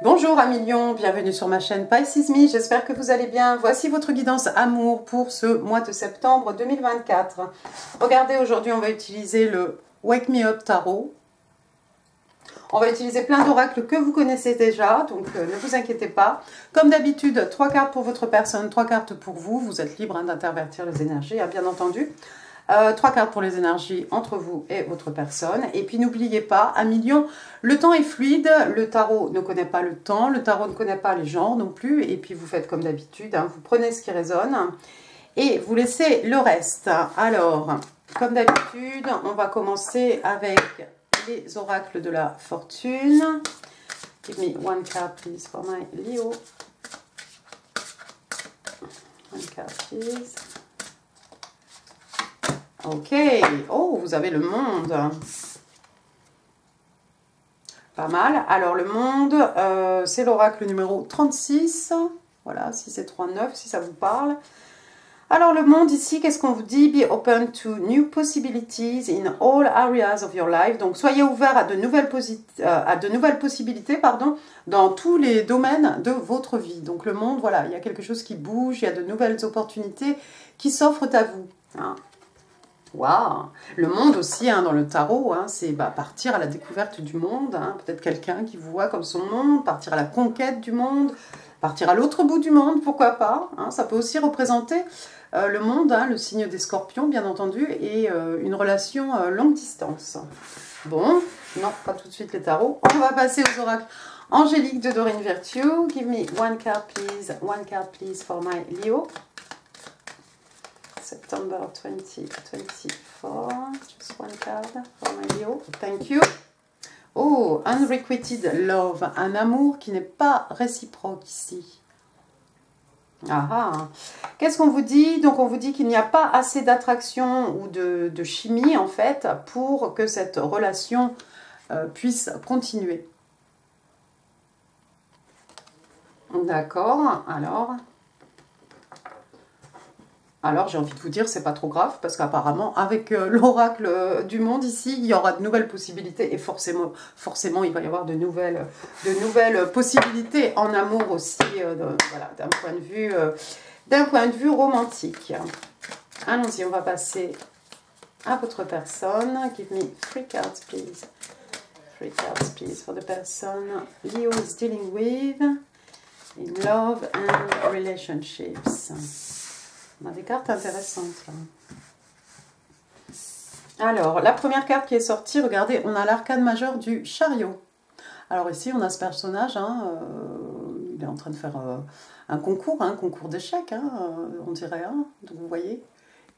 Bonjour amis Lions, bienvenue sur ma chaîne Pisces Me, j'espère que vous allez bien. Voici votre guidance amour pour ce mois de septembre 2024. Regardez, aujourd'hui on va utiliser le Wake Me Up Tarot. On va utiliser plein d'oracles que vous connaissez déjà, donc ne vous inquiétez pas. Comme d'habitude, 3 cartes pour votre personne, 3 cartes pour vous. Vous êtes libre d'intervertir les énergies, bien entendu. 3 cartes pour les énergies entre vous et votre personne. Et puis n'oubliez pas, amis Lions, le temps est fluide, le tarot ne connaît pas le temps, le tarot ne connaît pas les genres non plus. Et puis vous faites comme d'habitude, vous prenez ce qui résonne et vous laissez le reste. Alors, comme d'habitude, on va commencer avec les oracles de la fortune. Give me one card please for my Leo. One card please. Ok, oh, vous avez le monde. Pas mal. Alors, le monde, c'est l'oracle numéro 36. Voilà, si c'est 39, si ça vous parle. Alors, le monde ici, qu'est-ce qu'on vous dit? Be open to new possibilities in all areas of your life. Donc, soyez ouverts à de nouvelles, possibilités, pardon, dans tous les domaines de votre vie. Donc, le monde, voilà, il y a quelque chose qui bouge, il y a de nouvelles opportunités qui s'offrent à vous. Waouh! Le monde aussi, dans le tarot, c'est partir à la découverte du monde. Peut-être quelqu'un qui vous voit comme son monde, partir à la conquête du monde, partir à l'autre bout du monde, pourquoi pas. Ça peut aussi représenter le monde, le signe des scorpions, bien entendu, et une relation longue distance. Bon, non, pas tout de suite les tarots. On va passer aux oracles angéliques de Doreen Virtue. Give me one card, please, for my Leo. September 2024, just one card for my Leo, thank you. Oh, unrequited love, un amour qui n'est pas réciproque ici. Qu'est-ce qu'on vous dit? Donc on vous dit qu'il n'y a pas assez d'attraction ou de chimie en fait pour que cette relation puisse continuer. D'accord, alors, j'ai envie de vous dire, c'est pas trop grave, parce qu'apparemment, avec l'oracle du monde ici, il y aura de nouvelles possibilités, et forcément, il va y avoir de nouvelles possibilités en amour aussi, voilà, d'un point de vue romantique. Allons-y, on va passer à votre personne. Give me 3 cards, please. 3 cards, please, for the person Leo is dealing with in love and relationships. On a des cartes intéressantes là. Alors, la première carte qui est sortie, regardez, on a l'arcane majeur du chariot. Alors ici, on a ce personnage, il est en train de faire un concours d'échecs, on dirait. Donc vous voyez,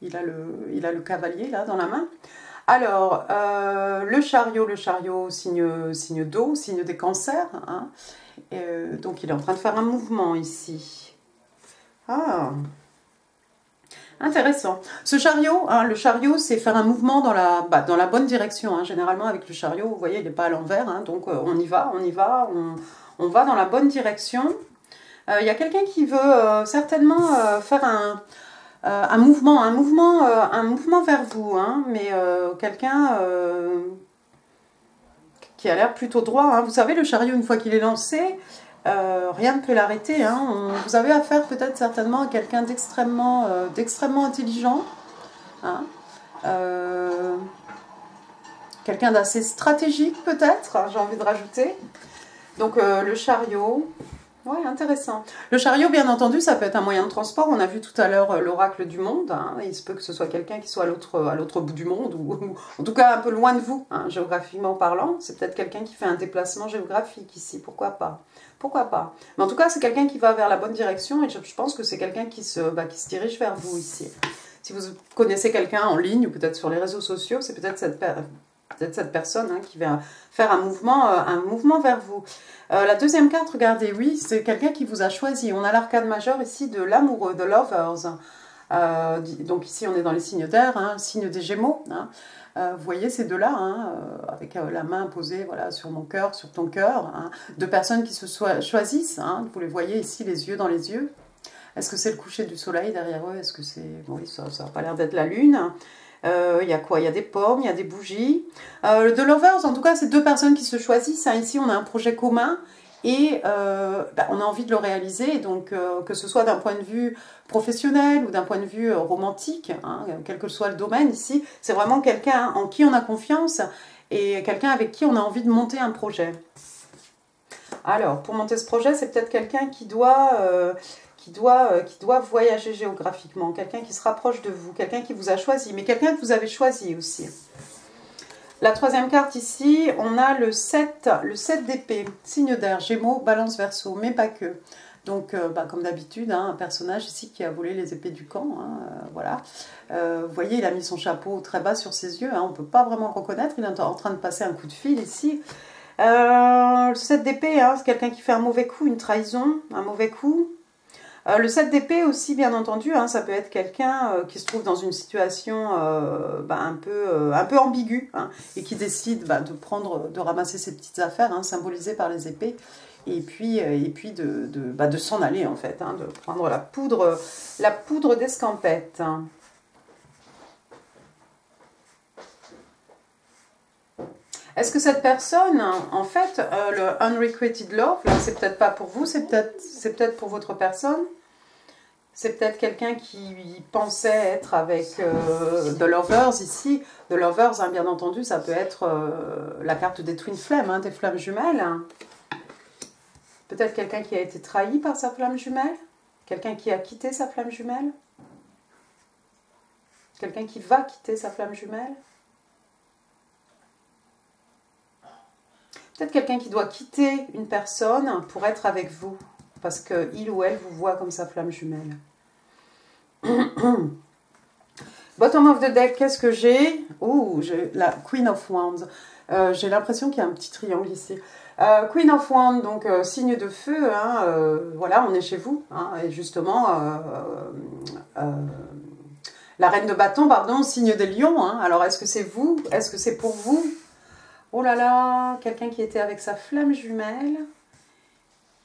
il a le cavalier là dans la main. Alors, le chariot, signe d'eau, signe des cancers. Donc il est en train de faire un mouvement ici. Intéressant. Ce chariot, le chariot, c'est faire un mouvement dans la bonne direction. Généralement, avec le chariot, vous voyez, il n'est pas à l'envers. Donc, on y va, on va dans la bonne direction. Il y a quelqu'un qui veut certainement faire un mouvement vers vous. Mais quelqu'un qui a l'air plutôt droit. Vous savez, le chariot, une fois qu'il est lancé... rien ne peut l'arrêter. Vous avez affaire peut-être certainement à quelqu'un d'extrêmement intelligent. Quelqu'un d'assez stratégique peut-être, j'ai envie de rajouter. Donc le chariot, ouais, intéressant. Le chariot, bien entendu, ça peut être un moyen de transport. On a vu tout à l'heure l'oracle du monde. Il se peut que ce soit quelqu'un qui soit à l'autre bout du monde, ou en tout cas un peu loin de vous, géographiquement parlant. C'est peut-être quelqu'un qui fait un déplacement géographique ici, pourquoi pas. Pourquoi pas? Mais en tout cas, c'est quelqu'un qui va vers la bonne direction, et je pense que c'est quelqu'un qui se dirige vers vous ici. Si vous connaissez quelqu'un en ligne, ou peut-être sur les réseaux sociaux, c'est peut-être cette personne qui va faire un mouvement vers vous. La deuxième carte, regardez, oui, c'est quelqu'un qui vous a choisi. On a l'arcane majeur ici de l'amoureux, de lovers. Donc ici, on est dans les signes d'air, le signe des Gémeaux. Vous voyez ces deux-là, avec la main posée voilà, sur mon cœur, sur ton cœur. Deux personnes qui se choisissent. Vous les voyez ici, les yeux dans les yeux. Est-ce que c'est le coucher du soleil derrière eux? Est-ce que c'est... Bon, oui, ça n'a pas l'air d'être la lune. Il y a quoi? Il y a des pommes, il y a des bougies. The Lovers, en tout cas, c'est deux personnes qui se choisissent. Ici, on a un projet commun et on a envie de le réaliser, donc que ce soit d'un point de vue professionnel ou d'un point de vue romantique, hein, quel que soit le domaine ici, c'est vraiment quelqu'un en qui on a confiance et quelqu'un avec qui on a envie de monter un projet. Alors, pour monter ce projet, c'est peut-être quelqu'un qui doit voyager géographiquement, quelqu'un qui se rapproche de vous, quelqu'un qui vous a choisi, mais quelqu'un que vous avez choisi aussi. La troisième carte ici, on a le 7 d'épée, signe d'air, Gémeaux, Balance, Verseau, mais pas que. Donc, comme d'habitude, hein, un personnage ici qui a volé les épées du camp, hein, voilà. Vous voyez, il a mis son chapeau très bas sur ses yeux, hein, on ne peut pas vraiment le reconnaître, il est en train de passer un coup de fil ici. Le 7 d'épée, hein, c'est quelqu'un qui fait un mauvais coup, une trahison, un mauvais coup. Le 7 d'épée aussi, bien entendu, hein, ça peut être quelqu'un qui se trouve dans une situation un peu ambiguë, hein, et qui décide de ramasser ses petites affaires, hein, symbolisées par les épées, et puis de s'en aller en fait, hein, de prendre la poudre d'escampette. Est-ce que cette personne, en fait, le unrequited love, là, c'est peut-être pas pour vous, c'est peut-être pour votre personne. C'est peut-être quelqu'un qui pensait être avec The Lovers ici. The Lovers, hein, bien entendu, ça peut être la carte des Twin Flames, hein, des flammes jumelles. Peut-être quelqu'un qui a été trahi par sa flamme jumelle. Quelqu'un qui a quitté sa flamme jumelle. Quelqu'un qui va quitter sa flamme jumelle. Peut-être quelqu'un qui doit quitter une personne pour être avec vous, parce qu'il ou elle vous voit comme sa flamme jumelle. Bottom of the deck, qu'est-ce que j'ai? Oh, j'ai la Queen of Wands. J'ai l'impression qu'il y a un petit triangle ici. Queen of Wands, donc signe de feu, hein, voilà, on est chez vous. Hein, et justement, la reine de bâton, pardon, signe des lions. Hein, alors, est-ce que c'est vous? Est-ce que c'est pour vous? Oh là là, quelqu'un qui était avec sa flamme jumelle.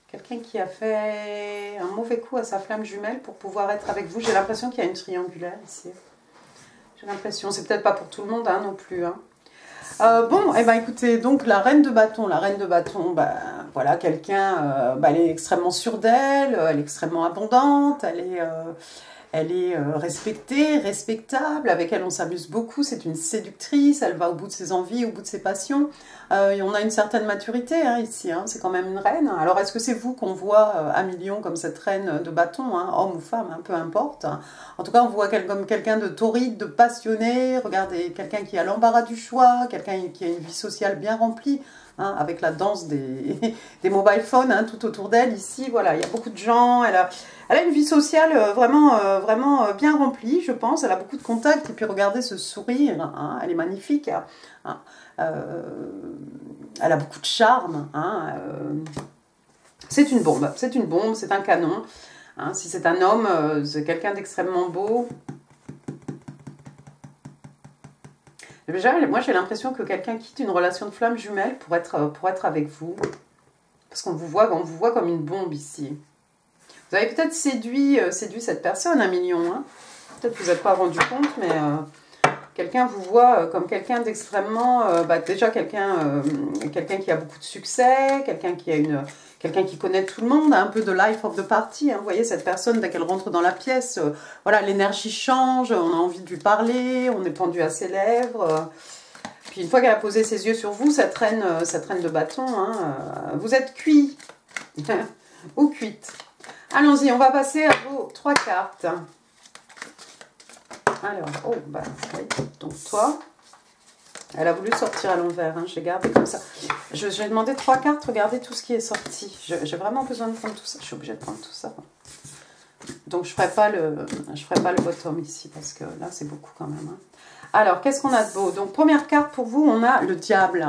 Quelqu'un qui a fait un mauvais coup à sa flamme jumelle pour pouvoir être avec vous. J'ai l'impression qu'il y a une triangulaire ici. J'ai l'impression, c'est peut-être pas pour tout le monde hein, non plus. Hein. Bon, écoutez, donc la reine de bâton, voilà, quelqu'un, elle est extrêmement sûre d'elle, elle est extrêmement abondante, elle est respectée, respectable, avec elle on s'amuse beaucoup, c'est une séductrice, elle va au bout de ses envies, au bout de ses passions. Et on a une certaine maturité hein, ici, hein, c'est quand même une reine. Alors est-ce que c'est vous qu'on voit à millions comme cette reine de bâton, hein, homme ou femme, hein, peu importe. En tout cas on voit comme quelqu'un de torride, de passionné, regardez, quelqu'un qui a l'embarras du choix, quelqu'un qui a une vie sociale bien remplie. Hein, avec la danse des mobile phones hein, tout autour d'elle ici, voilà, il y a beaucoup de gens, elle a une vie sociale vraiment bien remplie, je pense, elle a beaucoup de contacts, et puis regardez ce sourire, hein, elle est magnifique, hein, elle a beaucoup de charme, hein, c'est une bombe, c'est un canon, hein, si c'est un homme, c'est quelqu'un d'extrêmement beau. Déjà, moi j'ai l'impression que quelqu'un quitte une relation de flamme jumelle pour être avec vous. Parce qu'on vous voit comme une bombe ici. Vous avez peut-être séduit cette personne, un million. Hein. Peut-être que vous n'êtes pas rendu compte, mais quelqu'un vous voit comme quelqu'un d'extrêmement... déjà quelqu'un qui a beaucoup de succès, quelqu'un qui connaît tout le monde, un peu de life of the party. Hein. Vous voyez, cette personne, dès qu'elle rentre dans la pièce, voilà, l'énergie change, on a envie de lui parler, on est pendu à ses lèvres. Puis une fois qu'elle a posé ses yeux sur vous, cette reine de bâton, hein, vous êtes cuit ou cuite. Allons-y, on va passer à vos 3 cartes. Alors, oui, donc toi... Elle a voulu sortir à l'envers, hein, je l'ai gardé comme ça. Je vais demander 3 cartes, regardez tout ce qui est sorti. J'ai vraiment besoin de prendre tout ça. Je suis obligée de prendre tout ça. Donc je ne ferai pas le bottom ici, parce que là c'est beaucoup quand même. Hein. Alors, qu'est-ce qu'on a de beau? Donc première carte pour vous, on a le diable.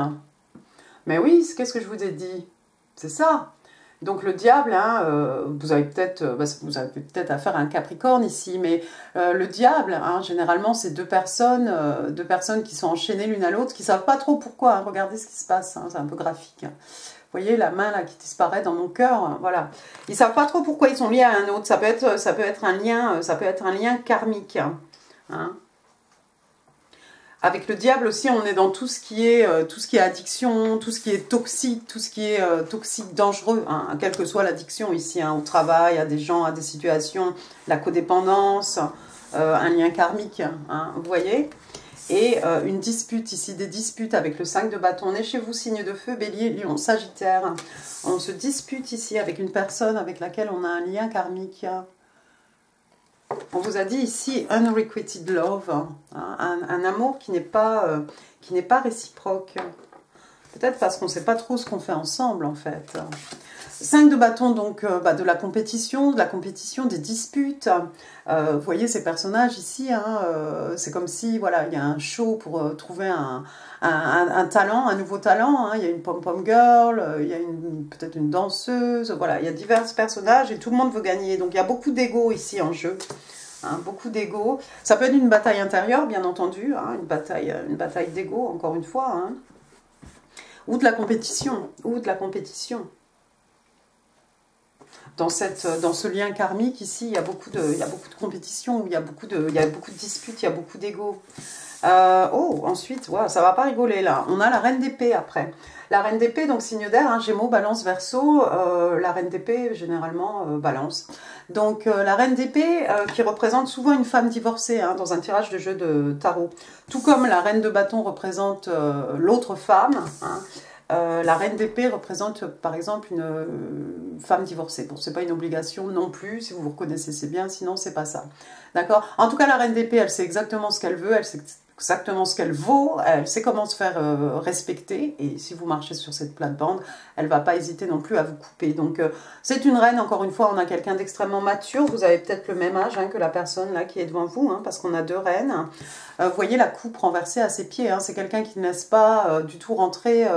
Mais oui, qu'est-ce que je vous ai dit? C'est ça. Donc le diable, hein, vous avez peut-être affaire à un Capricorne ici, mais le diable, hein, généralement, c'est deux personnes qui sont enchaînées l'une à l'autre, qui ne savent pas trop pourquoi. Hein, regardez ce qui se passe, hein, c'est un peu graphique. Hein. Vous voyez la main là qui disparaît dans mon cœur, hein, voilà. Ils ne savent pas trop pourquoi ils sont liés à un autre. Ça peut être un lien karmique. Hein. Avec le diable aussi, on est dans tout ce qui est addiction, tout ce qui est toxique, tout ce qui est toxique, dangereux, hein, quelle que soit l'addiction ici, hein, au travail, à des gens, à des situations, la codépendance, un lien karmique, hein, vous voyez. Et une dispute ici, des disputes avec le 5 de bâton. On est chez vous, signe de feu, bélier, lion, sagittaire. On se dispute ici avec une personne avec laquelle on a un lien karmique. On vous a dit ici, unrequited love, hein, un amour qui n'est pas réciproque. Peut-être parce qu'on ne sait pas trop ce qu'on fait ensemble, en fait. 5 de bâton, donc de la compétition, des disputes. Vous voyez ces personnages ici, hein, c'est comme si, voilà, il y a un show pour trouver un talent, un nouveau talent. Hein. Il y a une pom-pom girl, il y a peut-être une danseuse, voilà, il y a divers personnages et tout le monde veut gagner. Donc il y a beaucoup d'ego ici en jeu. Hein, beaucoup d'ego. Ça peut être une bataille intérieure, bien entendu, hein, une bataille d'ego, encore une fois. Hein. Ou de la compétition, Dans ce lien karmique, ici, il y a beaucoup de compétition, il y a beaucoup de disputes, il y a beaucoup d'ego. Ensuite, wow, ça va pas rigoler là. On a la reine d'épée après. La reine d'épée, donc signe d'air, hein, Gémeaux, Balance, Verseau. La reine d'épée, généralement, Balance. Donc la reine d'épée qui représente souvent une femme divorcée hein, dans un tirage de jeu de tarot. Tout comme la reine de bâton représente l'autre femme. Hein. La reine d'épée représente par exemple une femme divorcée. Bon, c'est pas une obligation non plus, si vous vous reconnaissez c'est bien, sinon c'est pas ça. D'accord? En tout cas, la reine d'épée, elle sait exactement ce qu'elle veut, elle sait exactement ce qu'elle vaut, elle sait comment se faire respecter, et si vous marchez sur cette plate-bande, elle va pas hésiter non plus à vous couper. Donc c'est une reine, encore une fois, on a quelqu'un d'extrêmement mature, vous avez peut-être le même âge hein, que la personne là qui est devant vous, hein, parce qu'on a deux reines. Vous voyez la coupe renversée à ses pieds, hein, c'est quelqu'un qui ne laisse pas du tout rentrer...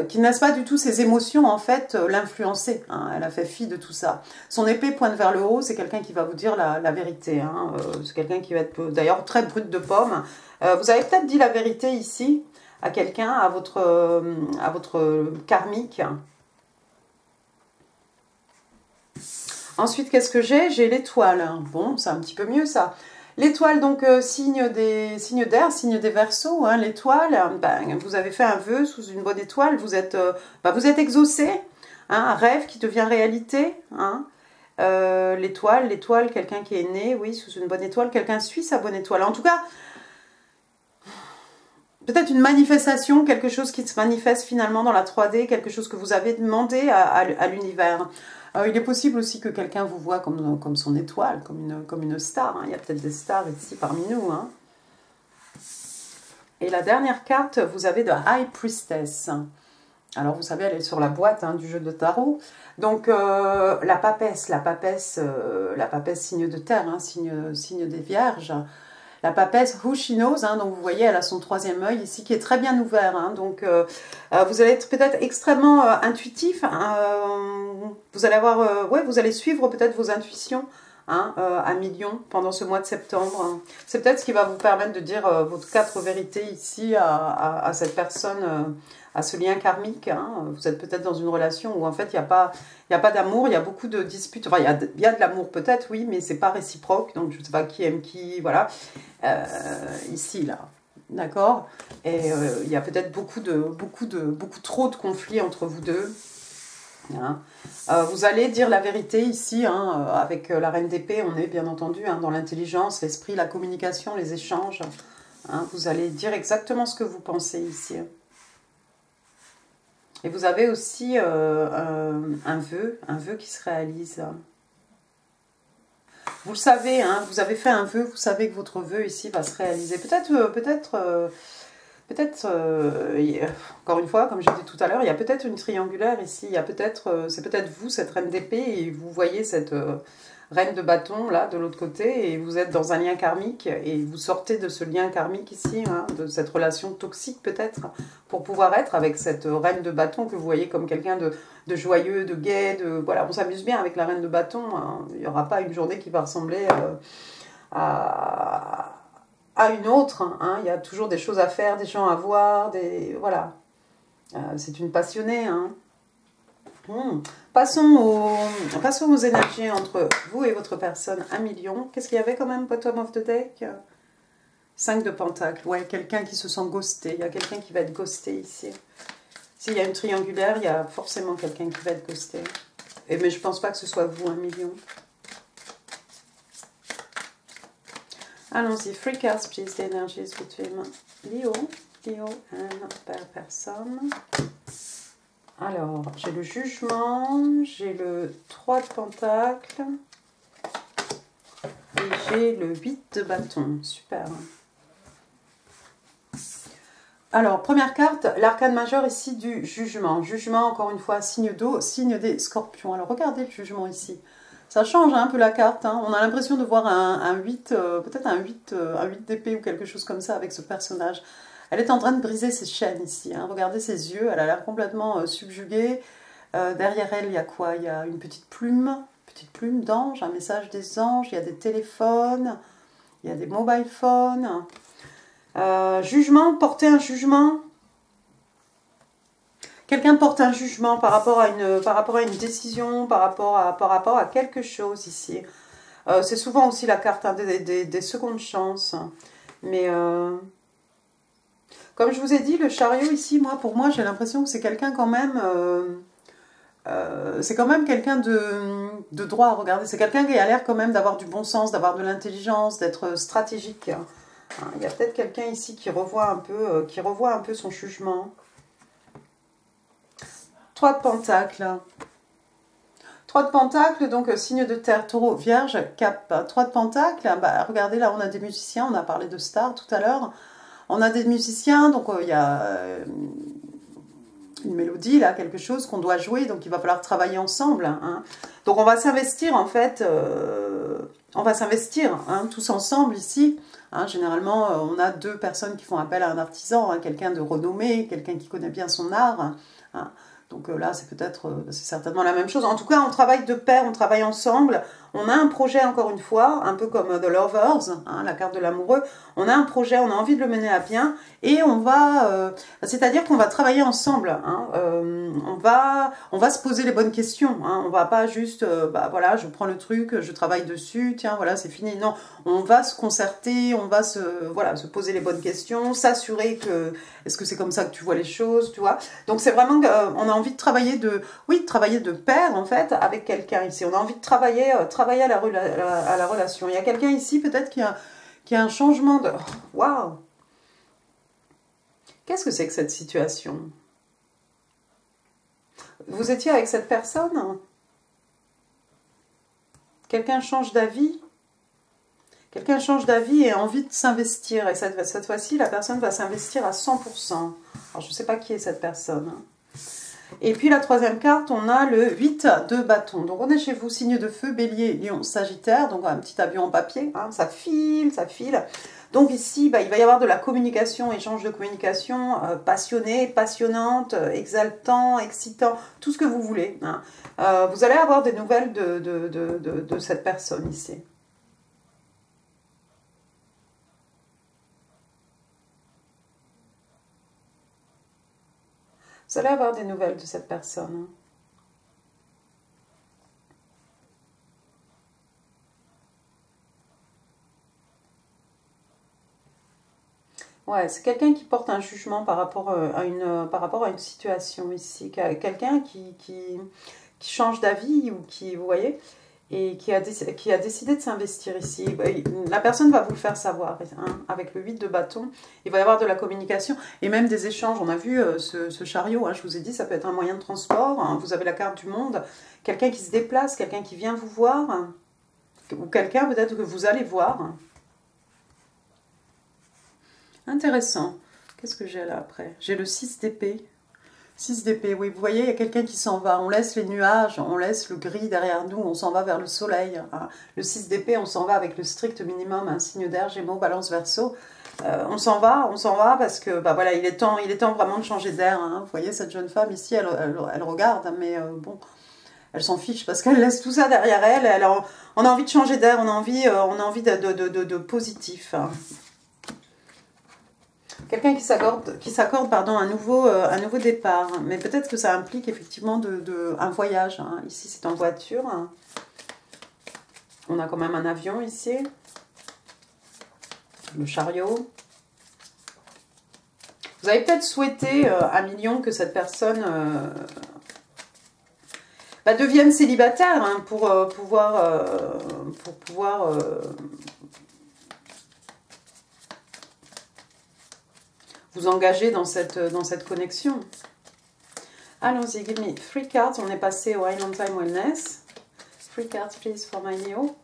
qui ne laisse pas du tout ses émotions, en fait, l'influencer. Hein. Elle a fait fi de tout ça. Son épée pointe vers le haut, c'est quelqu'un qui va vous dire la vérité. Hein. C'est quelqu'un qui va être, d'ailleurs, très brut de pomme. Vous avez peut-être dit la vérité ici à quelqu'un, à votre karmique. Ensuite, qu'est-ce que j'ai? J'ai l'étoile. Bon, c'est un petit peu mieux, ça. L'étoile, donc, signe d'air, signe des Verseaux. Hein, l'étoile, ben, vous avez fait un vœu sous une bonne étoile. Vous êtes exaucé. Hein, un rêve qui devient réalité. Hein. L'étoile, quelqu'un qui est né, oui, sous une bonne étoile. Quelqu'un suit sa bonne étoile. En tout cas, peut-être une manifestation, quelque chose qui se manifeste finalement dans la 3D, quelque chose que vous avez demandé à l'univers. Il est possible aussi que quelqu'un vous voit comme son étoile, comme une star. Hein. Il y a peut-être des stars ici parmi nous. Hein. Et la dernière carte, vous avez de High Priestess. Alors vous savez, elle est sur la boîte hein, du jeu de tarot. Donc la papesse, signe de terre, hein, signe des vierges. La papesse, who she knows, hein, donc vous voyez, elle a son troisième œil ici qui est très bien ouvert. Hein, donc vous allez être peut-être extrêmement intuitif. Hein, vous allez avoir, vous allez suivre peut-être vos intuitions hein, à millions pendant ce mois de septembre. Hein. C'est peut-être ce qui va vous permettre de dire vos 4 vérités ici à cette personne, à ce lien karmique. Hein. Vous êtes peut-être dans une relation où en fait il n'y a pas d'amour, il y a beaucoup de disputes. Enfin, il y a de l'amour peut-être, oui, mais c'est pas réciproque. Donc je ne sais pas qui aime qui, voilà. Ici, là. D'accord. Et il y a peut-être beaucoup trop de conflits entre vous deux. Hein. Vous allez dire la vérité ici, hein, avec la reine d'épée, on est bien entendu hein, dans l'intelligence, l'esprit, la communication, les échanges. Hein. Vous allez dire exactement ce que vous pensez ici. Et vous avez aussi un vœu qui se réalise. Vous le savez, hein, vous avez fait un vœu, vous savez que votre vœu ici va se réaliser. Encore une fois, comme je disais tout à l'heure, il y a peut-être une triangulaire ici. Il y a c'est peut-être vous, cette reine d'épée, et vous voyez cette reine de bâton là de l'autre côté, et vous êtes dans un lien karmique, et vous sortez de ce lien karmique ici, hein, de cette relation toxique peut-être, pour pouvoir être avec cette reine de bâton que vous voyez comme quelqu'un de joyeux, de gai, voilà, on s'amuse bien avec la reine de bâton. Hein. Il n'y aura pas une journée qui va ressembler à une autre. Hein. Il y a toujours des choses à faire, des gens à voir, voilà. C'est une passionnée. Hein. Passons aux énergies entre vous et votre personne. 1 million. Qu'est-ce qu'il y avait quand même, bottom of the deck? 5 de Pentacles. Ouais, quelqu'un qui se sent ghosté. Il y a quelqu'un qui va être ghosté ici. S'il y a une triangulaire, il y a forcément quelqu'un qui va être ghosté. Mais je pense pas que ce soit vous, 1 million. Allons-y. 3 cards, please, the energies between Leo and person. Alors, j'ai le jugement, j'ai le 3 de Pentacles et j'ai le 8 de bâton. Super. Alors, première carte, l'arcane majeur ici du jugement. Jugement, encore une fois, signe d'eau, signe des scorpions. Alors, regardez le jugement ici. Ça change un peu la carte. Hein. On a l'impression de voir un 8, peut-être un 8 d'épée ou quelque chose comme ça avec ce personnage. Elle est en train de briser ses chaînes ici. Hein. Regardez ses yeux, elle a l'air complètement subjuguée. Derrière elle, il y a quoi? Il y a une petite plume d'ange, un message des anges, il y a des téléphones, il y a des mobile phones. Jugement, porter un jugement. Quelqu'un porte un jugement par rapport à une décision, par rapport à quelque chose ici. C'est souvent aussi la carte hein, des secondes chances. Mais comme je vous ai dit, le chariot ici, pour moi, j'ai l'impression que c'est quelqu'un quand même... c'est quand même quelqu'un de droit, regardez. C'est quelqu'un qui a l'air quand même d'avoir du bon sens, d'avoir de l'intelligence, d'être stratégique. Il y a peut-être quelqu'un ici qui revoit un peu son jugement. 3 de Pentacles. 3 de Pentacles, donc signe de terre, taureau, vierge, cap. 3 de Pentacles, bah, regardez là, on a des musiciens, on a parlé de stars tout à l'heure. On a des musiciens, donc il y a une mélodie, là, quelque chose qu'on doit jouer, donc il va falloir travailler ensemble. Hein. Donc on va s'investir en fait, on va s'investir hein, tous ensemble ici. Hein, généralement, on a 2 personnes qui font appel à un artisan, hein, quelqu'un de renommé, quelqu'un qui connaît bien son art. Hein. Donc là, c'est certainement la même chose. En tout cas, on travaille de pair, on travaille ensemble. On a un projet, encore une fois, un peu comme The Lovers, hein, la carte de l'amoureux. On a un projet, on a envie de le mener à bien. Et on va... c'est-à-dire qu'on va travailler ensemble. Hein, on va se poser les bonnes questions. Hein, on va pas juste... bah voilà, je prends le truc, je travaille dessus, tiens, voilà, c'est fini. Non, on va se concerter, on va se poser les bonnes questions, s'assurer que... Est-ce que c'est comme ça que tu vois les choses, tu vois? Donc c'est vraiment qu'on a envie de travailler de pair en fait avec quelqu'un ici. On a envie de travailler à la relation. Il y a quelqu'un ici peut-être qui a un changement de... Waouh! Qu'est-ce que c'est que cette situation? Vous étiez avec cette personne? Quelqu'un change d'avis? Quelqu'un change d'avis et a envie de s'investir. Et cette fois-ci, la personne va s'investir à 100%. Alors, je ne sais pas qui est cette personne. Et puis, la troisième carte, on a le 8 de bâton. Donc, on est chez vous, signe de feu, bélier, lion, sagittaire. Donc, un petit avion en papier. Hein, ça file, ça file. Donc, ici, bah, il va y avoir de la communication, échange de communication, passionnée, passionnante, exaltant, excitant, tout ce que vous voulez. Hein. Vous allez avoir des nouvelles de cette personne ici. Vous allez avoir des nouvelles de cette personne. Ouais, c'est quelqu'un qui porte un jugement par rapport à une situation ici. Quelqu'un qui change d'avis ou qui, vous voyez, et qui a décidé de s'investir ici. La personne va vous le faire savoir. Hein, avec le 8 de bâton, il va y avoir de la communication et même des échanges. On a vu ce chariot, hein, je vous ai dit, ça peut être un moyen de transport. Hein, vous avez la carte du monde. Quelqu'un qui se déplace, quelqu'un qui vient vous voir. Hein, ou quelqu'un peut-être que vous allez voir. Intéressant. Qu'est-ce que j'ai là après? J'ai le 6 d'épée. 6 d'épée, oui, vous voyez, il y a quelqu'un qui s'en va. On laisse les nuages, on laisse le gris derrière nous, on s'en va vers le soleil. Hein. Le 6 d'épée, on s'en va avec le strict minimum, un signe d'air, Gémeaux, Balance, Verseau. On s'en va parce que, bah voilà, il est temps vraiment de changer d'air. Hein. Vous voyez, cette jeune femme ici, elle regarde, mais bon, elle s'en fiche parce qu'elle laisse tout ça derrière elle. On a envie de changer d'air, on a envie de positif. Hein. Quelqu'un qui s'accorde un nouveau départ. Mais peut-être que ça implique effectivement un voyage. Hein. Ici, c'est en voiture. Hein. On a quand même un avion ici. le chariot. Vous avez peut-être souhaité, un million, que cette personne devienne célibataire hein, pour pouvoir vous engager dans cette connexion. Allons-y, give me 3 cards. On est passé au Island Time Wellness. 3 cards, please, for my Leo.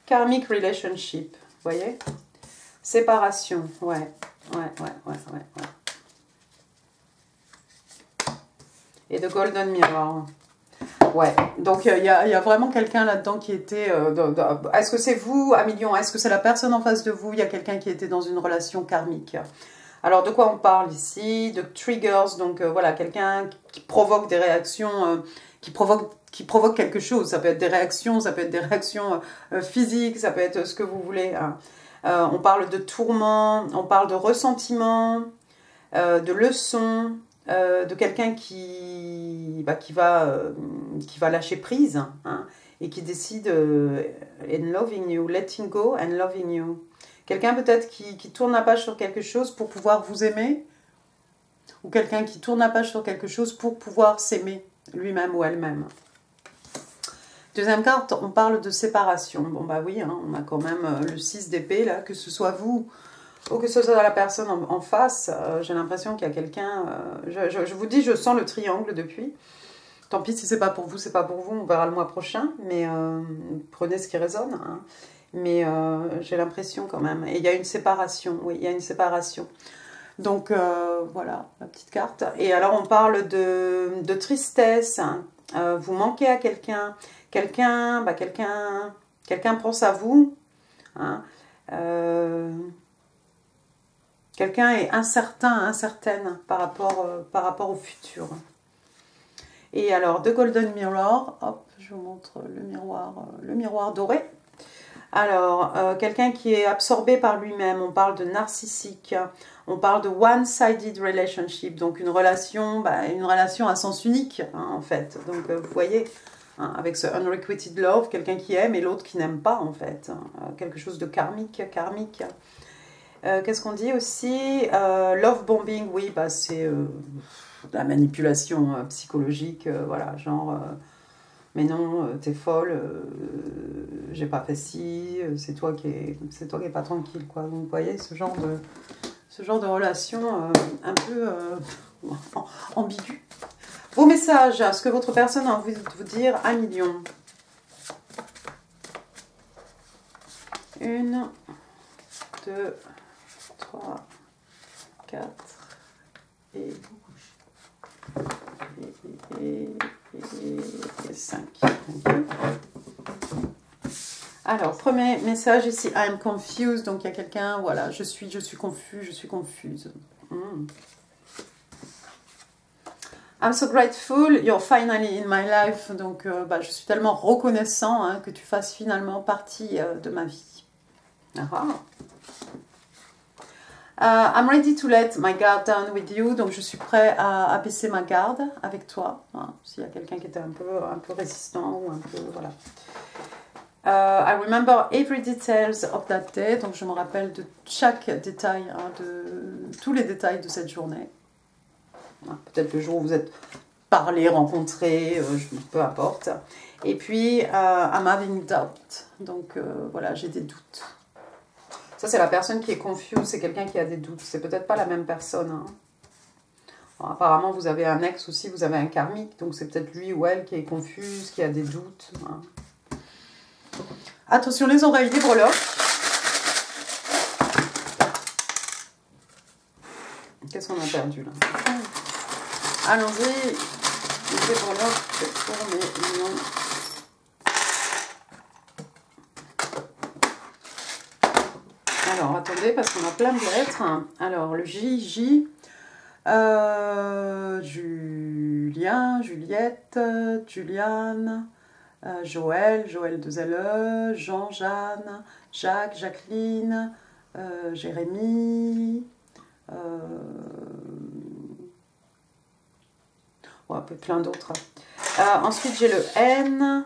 Karmic relationship, vous voyez? Séparation, ouais. Et de Golden Mirror. Ouais, donc il y a vraiment quelqu'un là-dedans qui était... est-ce que c'est vous, à million? Est-ce que c'est la personne en face de vous? Il y a quelqu'un qui était dans une relation karmique. Alors, de quoi on parle ici? De triggers, donc voilà, quelqu'un qui provoque des réactions, qui provoque quelque chose. Ça peut être des réactions, ça peut être des réactions physiques, ça peut être ce que vous voulez. Hein. On parle de tourments, on parle de ressentiment, de leçons, de quelqu'un qui va lâcher prise hein, et qui décide in loving you, letting go and loving you. Quelqu'un peut-être qui tourne la page sur quelque chose pour pouvoir vous aimer, ou quelqu'un qui tourne la page sur quelque chose pour pouvoir s'aimer lui-même ou elle-même. Deuxième carte, on parle de séparation. Bon bah oui, hein, on a quand même le 6 d'épée là, que ce soit vous ou que ce soit la personne en face. J'ai l'impression qu'il y a quelqu'un... je vous dis, je sens le triangle depuis. Tant pis si c'est pas pour vous, c'est pas pour vous, on verra le mois prochain, mais prenez ce qui résonne. Hein. Mais j'ai l'impression quand même. Et il y a une séparation, oui, il y a une séparation. Donc voilà, la petite carte. Et alors on parle de tristesse. Hein. Vous manquez à quelqu'un. Quelqu'un pense à vous. Hein. Quelqu'un est incertaine par rapport au futur. Et alors, de Golden Mirror, hop, je vous montre le miroir doré. Alors, quelqu'un qui est absorbé par lui-même, on parle de narcissique, on parle de one-sided relationship, donc une relation à sens unique, hein, en fait. Donc, vous voyez, hein, avec ce unrequited love, quelqu'un qui aime et l'autre qui n'aime pas, en fait. Hein, quelque chose de karmique. Qu'est-ce qu'on dit aussi? Love bombing, oui, c'est de la manipulation psychologique, voilà, genre... mais non, t'es folle, j'ai pas fait ci, c'est toi qui est pas tranquille, quoi. Vous voyez, ce genre de relation un peu ambiguë. Vos messages, ce que votre personne a envie de vous dire, 1 million. 1, 2, 3, 4 et 5. Alors, premier message ici, I'm confused. Donc, il y a quelqu'un, voilà, je suis confus, je suis confuse. I'm so grateful, you're finally in my life. Donc, je suis tellement reconnaissant hein, que tu fasses finalement partie de ma vie. I'm ready to let my guard down with you. Donc, je suis prêt à baisser ma garde avec toi. Hein, s'il y a quelqu'un qui était un peu résistant ou un peu, voilà. I remember every details of that day. Donc, je me rappelle de chaque détail, hein, de tous les détails de cette journée. Hein, peut-être le jour où vous êtes parlé, rencontré, peu importe. Et puis, I'm having doubt. Donc, voilà, j'ai des doutes. Ça, c'est la personne qui est confuse, c'est quelqu'un qui a des doutes. C'est peut-être pas la même personne. Hein. Bon, apparemment, vous avez un ex aussi, vous avez un karmique, donc c'est peut-être lui ou elle qui est confuse, qui a des doutes. Hein. Attention, les oreilles, les breloques. Qu'est-ce qu'on a perdu là? Allons-y. Les breloques pour mes millions. Alors, attendez, parce qu'on a plein de lettres. Alors, le J, Julien, Juliette, Juliane, Joël, Joël 2LE, Jean, Jeanne, Jacques, Jacqueline, Jérémy, plein d'autres. Ensuite, j'ai le N,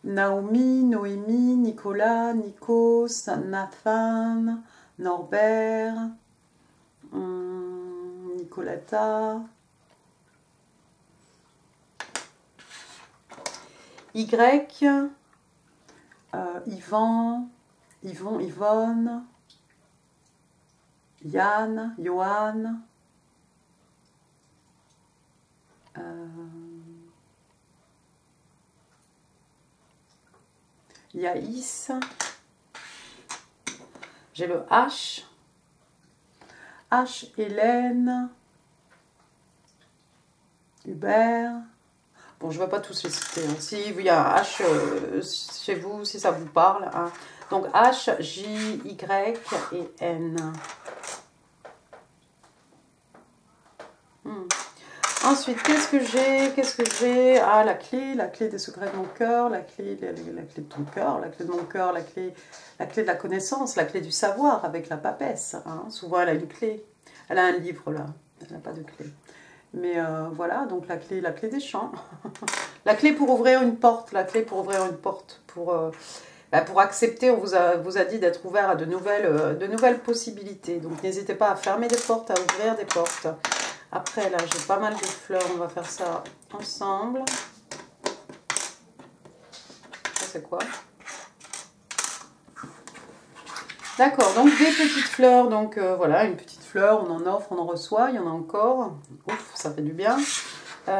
Naomi, Noémie, Nicolas, Nikos, Nathan, Norbert, Nicoletta, Y, Yvan, Yvonne, Yann, Johan, Yaïs, j'ai le H, Hélène, Hubert. Bon, je ne vais pas tous les citer. Hein. Si il y a un H chez vous, si ça vous parle. Hein. Donc H, J, Y et N. Ensuite, qu'est-ce que j'ai? Ah, la clé des secrets de mon cœur, la clé de ton cœur, la clé de mon cœur, la clé de la connaissance, la clé du savoir avec la papesse. Hein. Souvent, elle a une clé. Elle a un livre là. Elle n'a pas de clé. Mais voilà, donc la clé des champs. La clé pour ouvrir une porte, pour accepter, on vous a dit d'être ouvert à de nouvelles possibilités. Donc n'hésitez pas à fermer des portes, à ouvrir des portes. Après là, j'ai pas mal de fleurs, on va faire ça ensemble. Ça c'est quoi? D'accord, donc des petites fleurs, donc voilà, une petite fleur, on en offre, on en reçoit, il y en a encore. Ouf, ça fait du bien.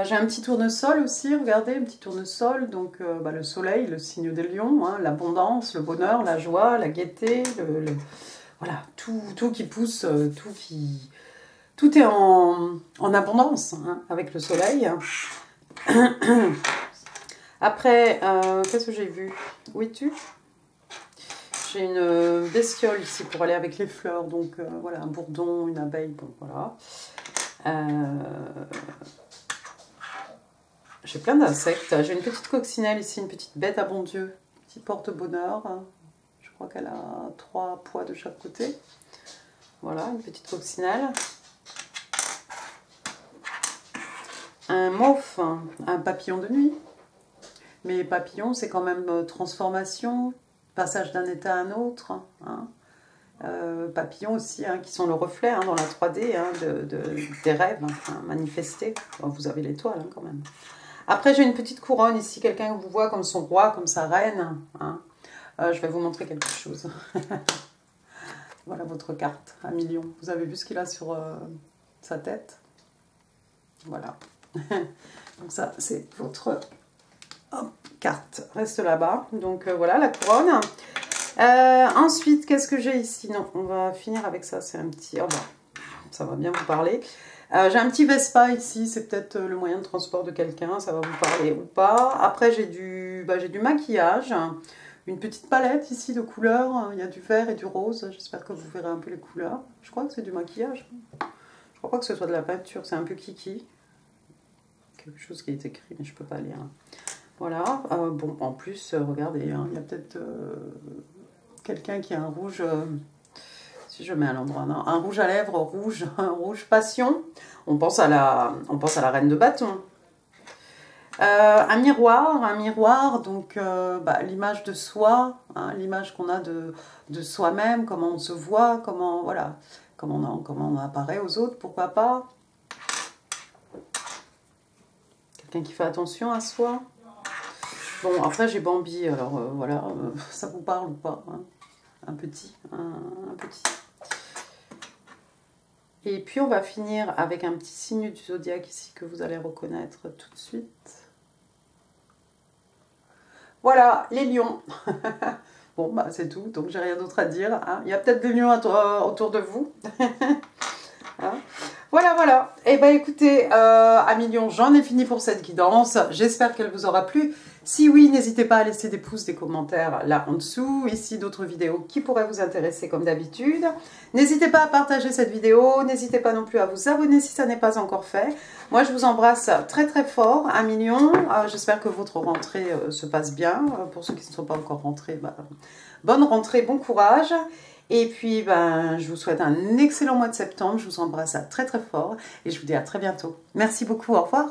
J'ai un petit tournesol aussi, regardez, un petit tournesol, donc le soleil, le signe des lions, hein, l'abondance, le bonheur, la joie, la gaieté, voilà, tout qui pousse, tout est en abondance hein, avec le soleil. Après, qu'est-ce que j'ai vu? Oui, j'ai une bestiole ici pour aller avec les fleurs, donc voilà, un bourdon, une abeille, bon voilà. J'ai plein d'insectes. J'ai une petite coccinelle ici, une petite bête à bon Dieu, petit porte-bonheur. Je crois qu'elle a 3 poids de chaque côté. Voilà, une petite coccinelle. Un mauve, un papillon de nuit. Mais papillon, c'est quand même transformation, passage d'un état à un autre. Hein. Papillons aussi, hein, qui sont le reflet hein, dans la 3D hein, des rêves hein, manifestés. Bon, vous avez l'étoile hein, quand même. Après, j'ai une petite couronne ici, quelqu'un vous voit comme son roi, comme sa reine. Hein. Je vais vous montrer quelque chose. Voilà votre carte, 1 million. Vous avez vu ce qu'il a sur sa tête? Voilà. Donc ça, c'est votre carte. Reste là-bas. Donc voilà, la couronne. Ensuite, qu'est-ce que j'ai ici? Non, on va finir avec ça. C'est un petit... Oh, bah, ça va bien vous parler. J'ai un petit Vespa ici. C'est peut-être le moyen de transport de quelqu'un. Ça va vous parler ou pas. Après, j'ai du maquillage. Une petite palette ici de couleurs. Il y a du vert et du rose. J'espère que vous verrez un peu les couleurs. Je crois que c'est du maquillage. Je crois pas que ce soit de la peinture. C'est un peu kiki. Quelque chose qui est écrit, mais je peux pas lire. Voilà. Bon, en plus, regardez, hein, il y a peut-être quelqu'un qui a un rouge... si je mets à l'endroit, un rouge à lèvres rouge, un rouge passion. On pense à la reine de bâton. Un miroir, donc l'image de soi, hein, l'image qu'on a de soi-même, comment on se voit, comment on apparaît aux autres, pourquoi pas. Quelqu'un qui fait attention à soi. Bon, après j'ai Bambi, alors voilà, ça vous parle ou pas hein? Un petit. Et puis on va finir avec un petit signe du zodiaque ici que vous allez reconnaître tout de suite. Voilà, les lions. Bon, bah c'est tout, donc j'ai rien d'autre à dire. Hein. Il y a peut-être des lions autour de vous. Hein. Voilà. Et bah écoutez, 1 million, j'en ai fini pour cette guidance. J'espère qu'elle vous aura plu. Si oui, n'hésitez pas à laisser des pouces, des commentaires là en dessous. Ici, d'autres vidéos qui pourraient vous intéresser comme d'habitude. N'hésitez pas à partager cette vidéo. N'hésitez pas non plus à vous abonner si ça n'est pas encore fait. Moi, je vous embrasse très très fort. 1 million. J'espère que votre rentrée se passe bien. Pour ceux qui ne sont pas encore rentrés, bonne rentrée, bon courage. Et puis, je vous souhaite un excellent mois de septembre. Je vous embrasse très très fort. Et je vous dis à très bientôt. Merci beaucoup. Au revoir.